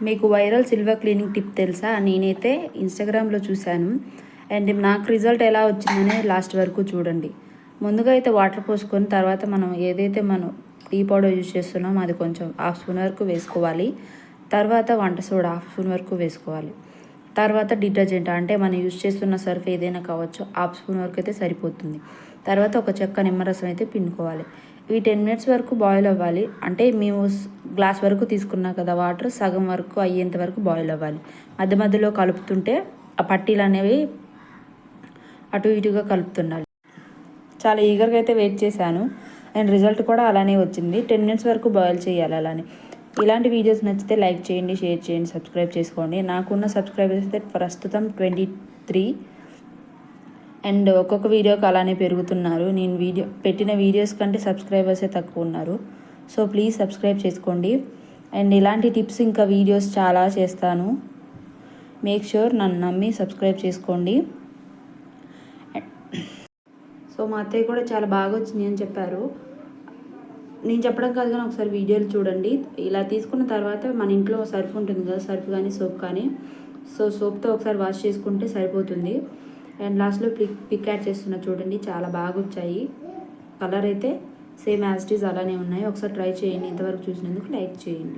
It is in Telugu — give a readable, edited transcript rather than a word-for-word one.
మీకు వైరల్ సిల్వర్ క్లీనింగ్ టిప్ తెలుసా? నేనైతే ఇన్స్టాగ్రామ్లో చూశాను. అండ్ నాకు రిజల్ట్ ఎలా వచ్చిందని లాస్ట్ వరకు చూడండి. ముందుగా అయితే వాటర్ పోసుకొని తర్వాత మనం ఏదైతే మనం టీ పౌడర్ యూజ్ చేస్తున్నామో అది కొంచెం హాఫ్ స్పూన్ వరకు వేసుకోవాలి. తర్వాత వంట సోడా హాఫ్ స్పూన్ వరకు వేసుకోవాలి. తర్వాత డిటర్జెంట్ అంటే మనం యూజ్ చేస్తున్న సర్ఫ్ ఏదైనా కావచ్చు, హాఫ్ స్పూన్ వరకు అయితే సరిపోతుంది. తర్వాత ఒక చెక్క నిమ్మరసం అయితే పిండుకోవాలి. ఇవి 10 మినిట్స్ వరకు బాయిల్ అవ్వాలి. అంటే మేము గ్లాస్ వరకు తీసుకున్నాం కదా వాటర్, సగం వరకు అయ్యేంత వరకు బాయిల్ అవ్వాలి. మధ్య మధ్యలో కలుపుతుంటే ఆ పట్టీలు అనేవి అటు ఇటుగా కలుపుతుండాలి. చాలా ఈగర్గా అయితే వెయిట్ చేశాను అండ్ రిజల్ట్ కూడా అలానే వచ్చింది. 10 మినిట్స్ వరకు బాయిల్ చేయాలి అలానే. ఇలాంటి వీడియోస్ నచ్చితే లైక్ చేయండి, షేర్ చేయండి, సబ్స్క్రైబ్ చేసుకోండి. నాకున్న సబ్స్క్రైబర్స్ అయితే ప్రస్తుతం 23 అండ్ ఒక్కొక్క వీడియోకి అలానే పెరుగుతున్నారు. నేను పెట్టిన వీడియోస్ కంటే సబ్స్క్రైబర్సే తక్కువ ఉన్నారు. సో ప్లీజ్ సబ్స్క్రైబ్ చేసుకోండి. అండ్ ఇలాంటి టిప్స్ ఇంకా వీడియోస్ చాలా చేస్తాను. మేక్ ష్యూర్ నన్ను నమ్మి సబ్స్క్రైబ్ చేసుకోండి. సో మా అత్తయ్య కూడా చాలా బాగా వచ్చింది అని చెప్పారు. నేను చెప్పడం కాదు కానీ ఒకసారి వీడియోలు చూడండి. ఇలా తీసుకున్న తర్వాత మన ఇంట్లో సర్ఫ్ ఉంటుంది కదా, సర్ఫ్ కానీ సోప్ కానీ, సో సోప్తో ఒకసారి వాష్ చేసుకుంటే సరిపోతుంది. అండ్ లాస్ట్లో పిక్ యాడ్ చేస్తున్నా చూడండి, చాలా బాగా వచ్చాయి. కలర్ అయితే సేమ్ యాజ్ ఇట్ ఈజ్ అలానే ఉన్నాయి. ఒకసారి ట్రై చేయండి. ఇంతవరకు చూసినందుకు లైక్ చేయండి.